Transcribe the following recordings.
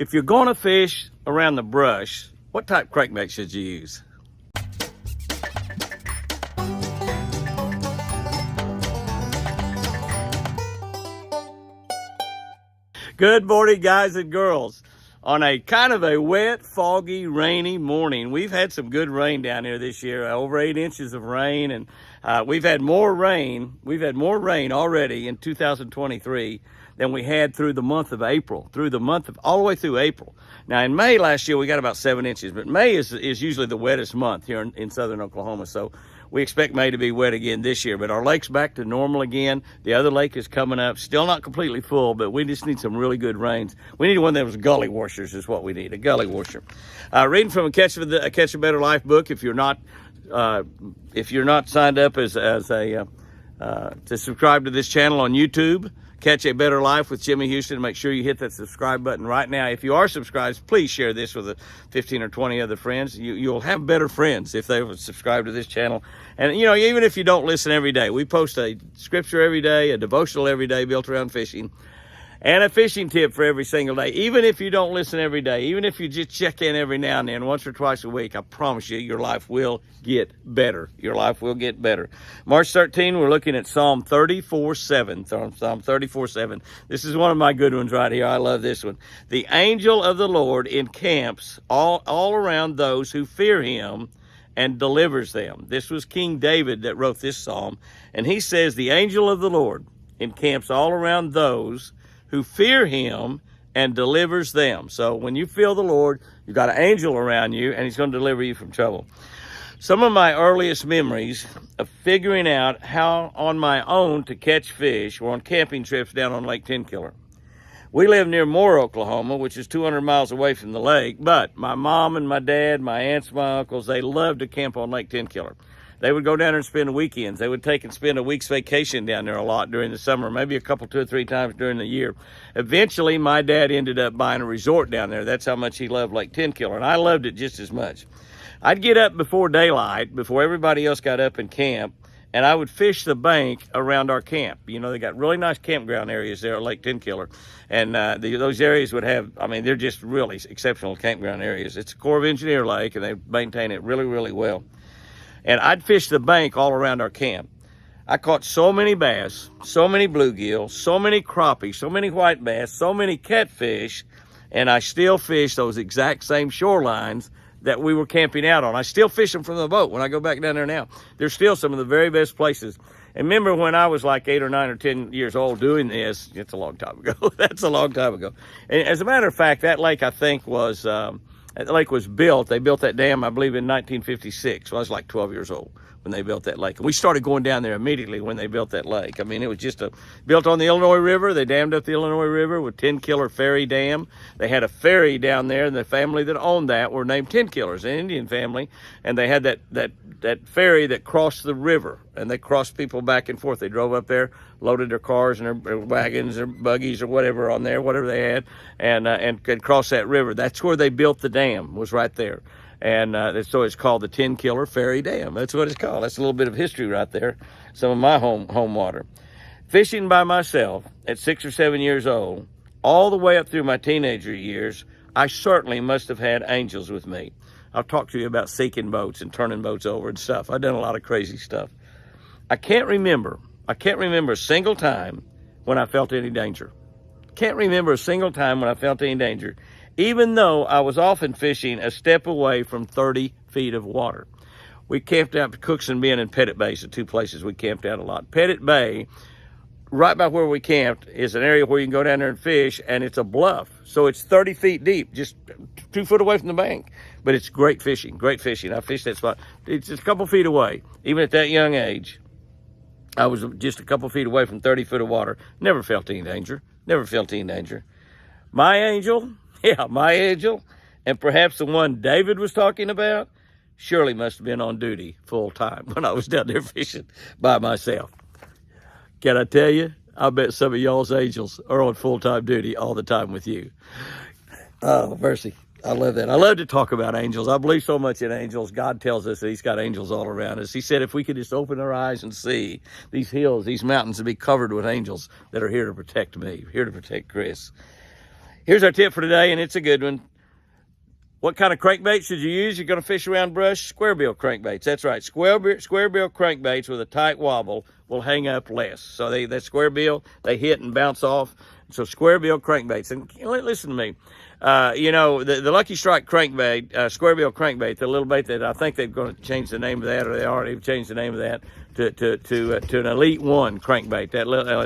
If you're going to fish around the brush, what type crankbait should you use? Good morning, guys and girls. On a kind of a wet, foggy, rainy morning, we've had some good rain down here this year, over 8 inches of rain, and we've had more rain. We've had more rain already in 2023 than we had through the month of April, all the way through April. Now, in May last year, we got about 7 inches, but May is usually the wettest month here in southern Oklahoma, so we expect May to be wet again this year, but our lake's back to normal again. The other lake is coming up, still not completely full, but we just need some really good rains. We need one of those gully washers is what we need, a gully washer. Reading from a Catch a Better Life book. If you're not signed up to subscribe to this channel on YouTube, Catch a Better Life with Jimmy Houston. Make sure you hit that subscribe button right now. If you are subscribed, please share this with 15 or 20 other friends. You'll have better friends if they would subscribe to this channel. And, you know, even if you don't listen every day, we post a scripture every day, a devotional every day built around fishing, and a fishing tip for every single day. Even if you don't listen every day, even if you just check in every now and then, once or twice a week, I promise you, your life will get better. Your life will get better. March 13, we're looking at Psalm 34:7. Psalm 34:7. This is one of my good ones right here. I love this one. The angel of the Lord encamps all around those who fear him and delivers them. This was King David that wrote this psalm. And he says, the angel of the Lord encamps all around those who fear him and delivers them. So when you feel the Lord, you've got an angel around you, and he's going to deliver you from trouble. Some of my earliest memories of figuring out how on my own to catch fish were on camping trips down on Lake Tenkiller. We live near Moore, Oklahoma, which is 200 miles away from the lake, but my mom and my dad, my aunts, my uncles, they loved to camp on Lake Tenkiller. They would go down there and spend weekends. They would take and spend a week's vacation down there a lot during the summer, maybe a couple, 2 or 3 times during the year. Eventually, my dad ended up buying a resort down there. That's how much he loved Lake Tenkiller, and I loved it just as much. I'd get up before daylight, before everybody else got up and camp, and I would fish the bank around our camp. You know, they got really nice campground areas there at Lake Tenkiller, and those areas would have, I mean, they're just really exceptional campground areas. It's a Corps of Engineer lake, and they maintain it really, really well. And I'd fish the bank all around our camp. I caught so many bass, so many bluegill, so many crappie, so many white bass, so many catfish, and I still fish those exact same shorelines that we were camping out on. I still fish them from the boat when I go back down there now. They're still some of the very best places. And remember when I was like 8 or 9 or 10 years old doing this, it's a long time ago. That's a long time ago. And as a matter of fact, that lake, I think, was... that lake was built, they built that dam, I believe, in 1956. So I was like 12 years old when they built that lake. And we started going down there immediately when they built that lake. I mean, it was just built on the Illinois River. They dammed up the Illinois River with Tenkiller Ferry Dam. They had a ferry down there, and the family that owned that were named Tenkillers, an Indian family. And they had that ferry that crossed the river, and they crossed people back and forth. They drove up there, loaded their cars and their wagons or buggies or whatever on there, whatever they had, and could cross that river. That's where they built the dam, was right there. And so it's called the Tenkiller Ferry Dam. That's what it's called. That's a little bit of history right there. Some of my home water. Fishing by myself at 6 or 7 years old, all the way up through my teenager years, I certainly must have had angels with me. I've talked to you about sinking boats and turning boats over and stuff. I've done a lot of crazy stuff. I can't remember a single time when I felt any danger. Can't remember a single time when I felt any danger, even though I was often fishing a step away from 30 feet of water. We camped out at Cookson Bend and Pettit Bay, the 2 places we camped out a lot. Pettit Bay, right by where we camped, is an area where you can go down there and fish, and it's a bluff. So it's 30 feet deep, just 2 foot away from the bank. But it's great fishing, great fishing. I fished that spot. It's just a couple feet away. Even at that young age, I was just a couple feet away from 30 foot of water. Never felt any danger. Never felt any danger. My angel, my angel, and perhaps the one David was talking about, surely must have been on duty full time when I was down there fishing by myself. Can I tell you, I bet some of y'all's angels are on full-time duty all the time with you. Oh, mercy. I love that. I love to talk about angels. I believe so much in angels. God tells us that he's got angels all around us. He said if we could just open our eyes and see these hills, these mountains, and be covered with angels that are here to protect me, here to protect Chris. Here's our tip for today, and it's a good one. What kind of crankbait should you use? You're going to fish around brush? Square bill crankbaits. That's right. Square bill crankbaits with a tight wobble will hang up less. So that square bill, they hit and bounce off. So square bill crankbaits. And listen to me. The Lucky Strike crankbait, square bill crankbait, the little bait that I think they're going to change the name of that, or they already changed the name of that to an Elite One crankbait.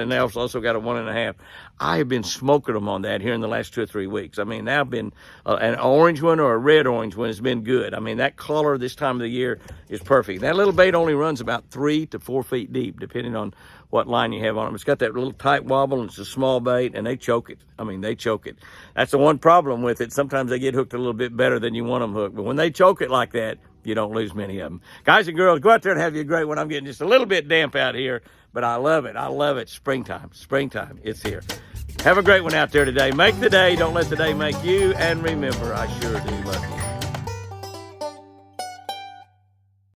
And they also got a 1.5. I have been smoking them on that here in the last 2 or 3 weeks. I mean, now I've been an orange one or a red orange one has been good. I mean, that color this time of the year is perfect. That little bait only runs about 3 to 4 feet deep, depending on what line you have on them. It's got that little tight wobble, and it's a small bait, and they choke it. I mean, they choke it. That's the one problem with it. Sometimes they get hooked a little bit better than you want them hooked. But when they choke it like that, you don't lose many of them. Guys and girls, go out there and have you a great one. I'm getting just a little bit damp out here, but I love it. I love it. Springtime. It's here. Have a great one out there today. Make the day. Don't let the day make you. And remember, I sure do love you.